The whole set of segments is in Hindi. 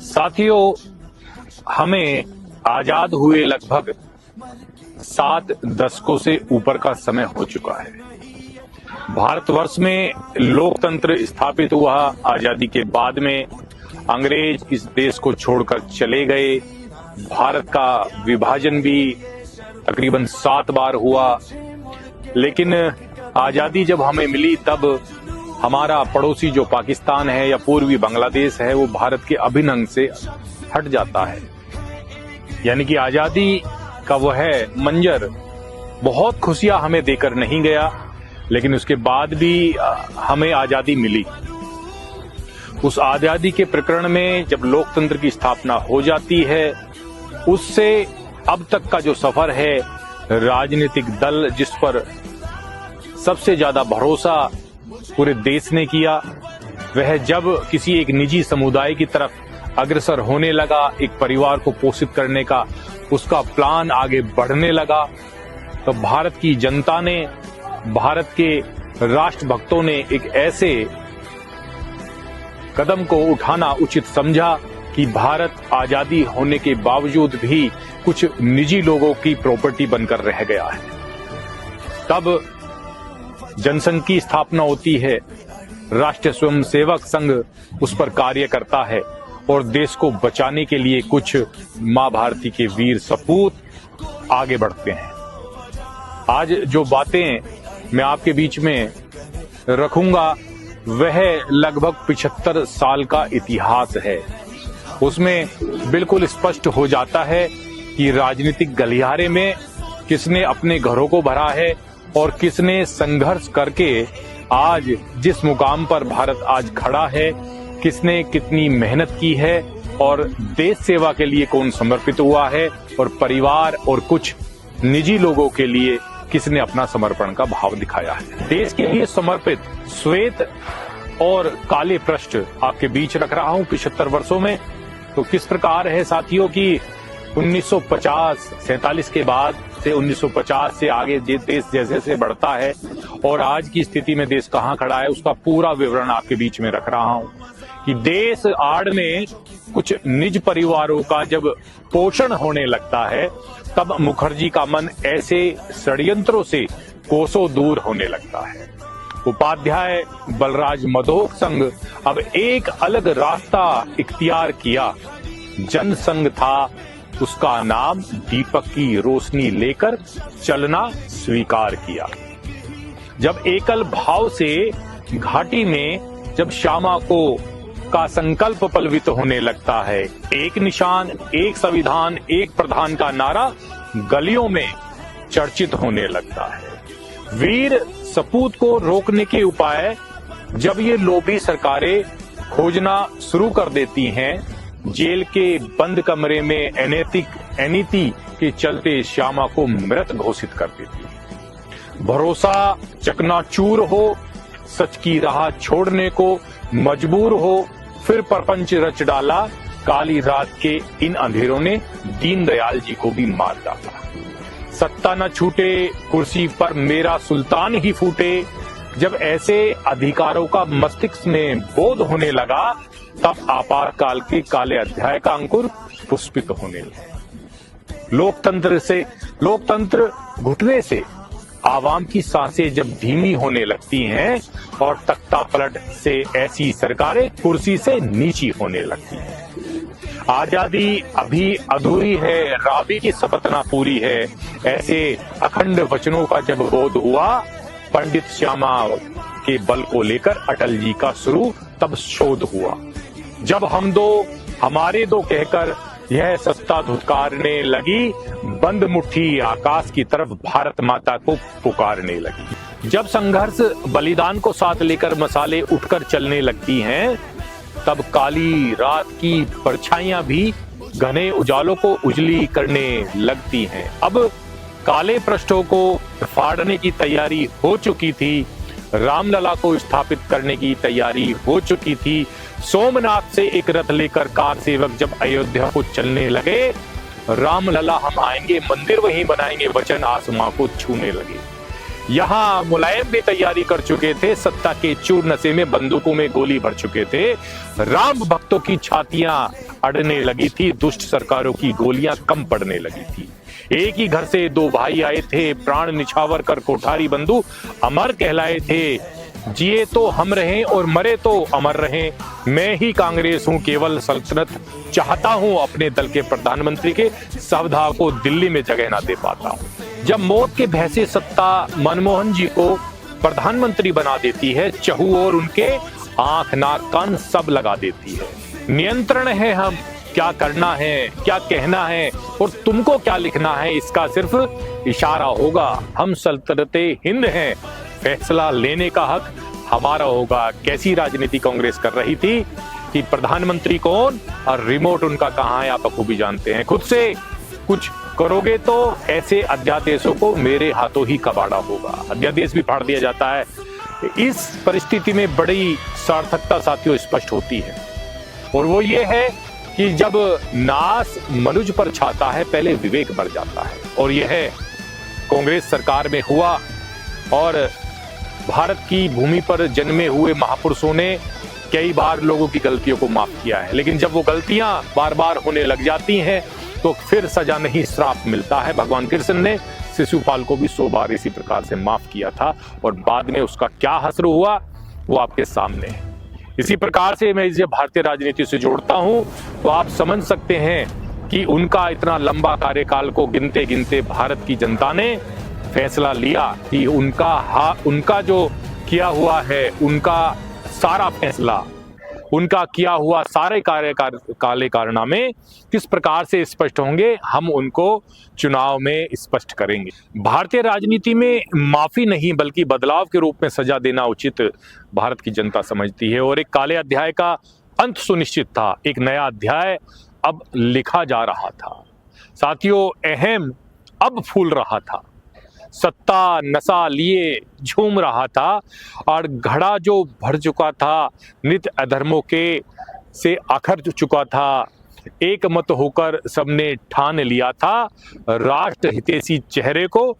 साथियों, हमें आजाद हुए लगभग 7 दशकों से ऊपर का समय हो चुका है। भारतवर्ष में लोकतंत्र स्थापित हुआ। आजादी के बाद में अंग्रेज इस देश को छोड़कर चले गए। भारत का विभाजन भी तकरीबन 7 बार हुआ। लेकिन आजादी जब हमें मिली तब हमारा पड़ोसी जो पाकिस्तान है या पूर्वी बांग्लादेश है वो भारत के अभिन्न अंग से हट जाता है। यानी कि आजादी का वह मंजर बहुत खुशियां हमें देकर नहीं गया, लेकिन उसके बाद भी हमें आजादी मिली। उस आजादी के प्रकरण में जब लोकतंत्र की स्थापना हो जाती है, उससे अब तक का जो सफर है, राजनीतिक दल जिस पर सबसे ज्यादा भरोसा पूरे देश ने किया, वह जब किसी एक निजी समुदाय की तरफ अग्रसर होने लगा, एक परिवार को पोषित करने का उसका प्लान आगे बढ़ने लगा, तो भारत की जनता ने, भारत के राष्ट्रभक्तों ने एक ऐसे कदम को उठाना उचित समझा कि भारत आजादी होने के बावजूद भी कुछ निजी लोगों की प्रॉपर्टी बनकर रह गया है। तब जनसंघ की स्थापना होती है, राष्ट्रीय स्वयंसेवक संघ उस पर कार्य करता है और देश को बचाने के लिए कुछ मां भारती के वीर सपूत आगे बढ़ते हैं। आज जो बातें मैं आपके बीच में रखूंगा वह लगभग 75 साल का इतिहास है। उसमें बिल्कुल स्पष्ट हो जाता है कि राजनीतिक गलियारे में किसने अपने घरों को भरा है और किसने संघर्ष करके आज जिस मुकाम पर भारत आज खड़ा है, किसने कितनी मेहनत की है और देश सेवा के लिए कौन समर्पित हुआ है और परिवार और कुछ निजी लोगों के लिए किसने अपना समर्पण का भाव दिखाया है। देश के लिए समर्पित श्वेत और काले पृष्ठ आपके बीच रख रहा हूं 75 वर्षों में। तो किस प्रकार है साथियों की 1947 के बाद से 1950 से आगे देश जैसे से बढ़ता है और आज की स्थिति में देश कहां खड़ा है, उसका पूरा विवरण आपके बीच में रख रहा हूं कि देश आड़ में कुछ निज परिवारों का जब पोषण होने लगता है, तब मुखर्जी का मन ऐसे षड्यंत्रों से कोसों दूर होने लगता है। उपाध्याय बलराज मधोक संघ अब एक अलग रास्ता इख्तियार किया। जनसंघ था, उसका नाम दीपक की रोशनी लेकर चलना स्वीकार किया। जब एकल भाव से घाटी में जब श्यामा को का संकल्प पलवित होने लगता है, एक निशान, एक संविधान, एक प्रधान का नारा गलियों में चर्चित होने लगता है। वीर सपूत को रोकने के उपाय जब ये लोभी सरकारें खोजना शुरू कर देती हैं, जेल के बंद कमरे में अनीति के चलते श्यामा को मृत घोषित कर देती है। भरोसा चकनाचूर हो, सच की राह छोड़ने को मजबूर हो, फिर प्रपंच रच डाला, काली रात के इन अंधेरों ने दीनदयाल जी को भी मार डाला। सत्ता न छूटे, कुर्सी पर मेरा सुल्तान ही फूटे, जब ऐसे अधिकारों का मस्तिष्क में बोध होने लगा, तब आपातकाल के काले अध्याय का अंकुर पुष्पित होने लगा। लोकतंत्र घुटने से आवाम की सांसें जब धीमी होने लगती हैं और तख्ता पलट से ऐसी सरकारें कुर्सी से नीची होने लगती हैं। आजादी अभी अधूरी है, राबी की शपथ ना पूरी है, ऐसे अखंड वचनों का जब बोध हुआ, पंडित श्यामा के बल को लेकर अटल जी का शुरू तब शोध हुआ। जब हम दो हमारे दो कहकर यह सत्ता धुतकारने लगी, बंद मुट्ठी आकाश की तरफ भारत माता को पुकारने लगी। जब संघर्ष बलिदान को साथ लेकर मसाले उठकर चलने लगती हैं, तब काली रात की परछाइयां भी घने उजालों को उजली करने लगती हैं। अब काले पृष्ठों को फाड़ने की तैयारी हो चुकी थी, रामलला को स्थापित करने की तैयारी हो चुकी थी। सोमनाथ से एक रथ लेकर कार सेवक जब अयोध्या को चलने लगे, रामलला हम आएंगे, मंदिर वहीं बनाएंगे, वचन आसमां को छूने लगे। यहाँ मुलायम भी तैयारी कर चुके थे, सत्ता के चूर नशे में बंदूकों में गोली भर चुके थे। राम भक्तों की छातियां अड़ने लगी थी, दुष्ट सरकारों की गोलियां कम पड़ने लगी थी। एक ही घर से दो भाई आए थे, प्राण निछावर कर कोठारी बंधु अमर कहलाए थे। जिए तो हम रहें और मरे तो अमर रहें, मैं ही कांग्रेस हूं, केवल सल्तनत चाहता हूं, अपने दल के प्रधानमंत्री के सवधा को दिल्ली में जगह ना दे पाता हूं। जब मौत के भय से सत्ता मनमोहन जी को प्रधानमंत्री बना देती है, चहु और उनके आंख नाक कान सब लगा देती है। नियंत्रण है हम, क्या करना है, क्या कहना है और तुमको क्या लिखना है, इसका सिर्फ इशारा होगा। हम सल्तनते हिंद हैं, फैसला लेने का हक हमारा होगा। कैसी राजनीति कांग्रेस कर रही थी कि प्रधानमंत्री कौन और रिमोट उनका कहां है, आप बखूबी जानते हैं। खुद से कुछ करोगे तो ऐसे अध्यादेशों को मेरे हाथों ही कबाड़ा होगा। अध्यादेश भी फाड़ दिया जाता है। इस परिस्थिति में बड़ी सार्थकता साथियों स्पष्ट होती है और वो ये है कि जब नाश मनुज पर छाता है, पहले विवेक बढ़ जाता है। और यह कांग्रेस सरकार में हुआ और भारत की भूमि पर जन्मे हुए महापुरुषों ने कई बार लोगों की गलतियों को माफ किया है, लेकिन जब वो गलतियां बार बार होने लग जाती हैं तो फिर सजा नहीं श्राप मिलता है। भगवान कृष्ण ने शिशुपाल को भी 100 बार इसी प्रकार से माफ किया था और बाद में उसका क्या हश्र हुआ वो आपके सामने है। इसी प्रकार से मैं इसे भारतीय राजनीति से जोड़ता हूं तो आप समझ सकते हैं कि उनका इतना लंबा कार्यकाल को गिनते गिनते भारत की जनता ने फैसला लिया कि उनका जो किया हुआ है, उनका सारा फैसला, उनका किया हुआ सारे काले कारनामे किस प्रकार से स्पष्ट होंगे, हम उनको चुनाव में स्पष्ट करेंगे। भारतीय राजनीति में माफी नहीं बल्कि बदलाव के रूप में सजा देना उचित भारत की जनता समझती है और एक काले अध्याय का अंत सुनिश्चित था। एक नया अध्याय अब लिखा जा रहा था। साथियों, अहम अब फूल रहा था, सत्ता नशा लिए झूम रहा था और घड़ा जो भर चुका था, नित्य अधर्मों के से आखर चुका था। एक मत होकर सबने ठान लिया था, राष्ट्र हितैषी चेहरे को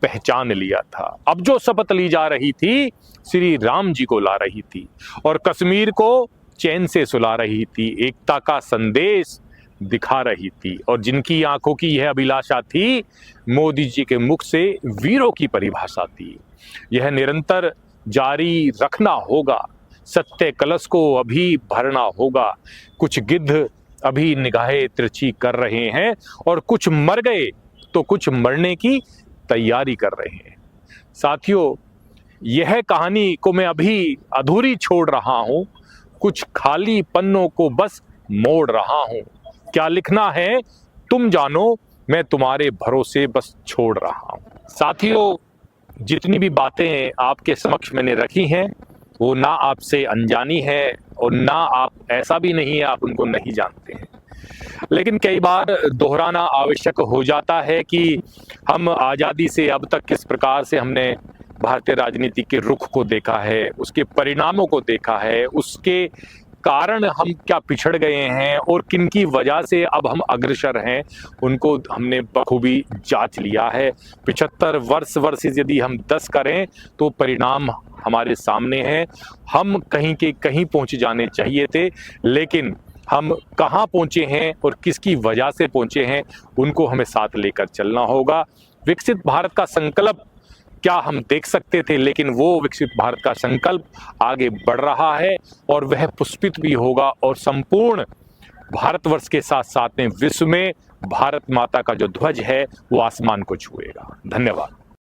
पहचान लिया था। अब जो शपथ ली जा रही थी, श्री राम जी को ला रही थी और कश्मीर को चैन से सुला रही थी, एकता का संदेश दिखा रही थी और जिनकी आंखों की यह अभिलाषा थी, मोदी जी के मुख से वीरों की परिभाषा थी। यह निरंतर जारी रखना होगा, सत्य कलश को अभी भरना होगा। कुछ गिद्ध अभी निगाहें तिरछी कर रहे हैं और कुछ मर गए तो कुछ मरने की तैयारी कर रहे हैं। साथियों, यह कहानी को मैं अभी अधूरी छोड़ रहा हूं, कुछ खाली पन्नों को बस मोड़ रहा हूं। क्या लिखना है तुम जानो, मैं तुम्हारे भरोसे बस छोड़ रहा हूं। साथियों, जितनी भी बातें आपके समक्ष मैंने रखी हैं वो ना आपसे अनजानी है और ना आप ऐसा भी नहीं है आप उनको नहीं जानते हैं, लेकिन कई बार दोहराना आवश्यक हो जाता है कि हम आज़ादी से अब तक किस प्रकार से हमने भारतीय राजनीति के रुख को देखा है, उसके परिणामों को देखा है, उसके कारण हम क्या पिछड़ गए हैं और किन की वजह से अब हम अग्रसर हैं, उनको हमने बखूबी जांच लिया है। 75 वर्ष यदि हम 10 करें तो परिणाम हमारे सामने हैं। हम कहीं के कहीं पहुंच जाने चाहिए थे, लेकिन हम कहां पहुंचे हैं और किसकी वजह से पहुंचे हैं, उनको हमें साथ लेकर चलना होगा। विकसित भारत का संकल्प क्या हम देख सकते थे, लेकिन वो विकसित भारत का संकल्प आगे बढ़ रहा है और वह पुष्पित भी होगा और संपूर्ण भारतवर्ष के साथ साथ में विश्व में भारत माता का जो ध्वज है वो आसमान को छुएगा। धन्यवाद।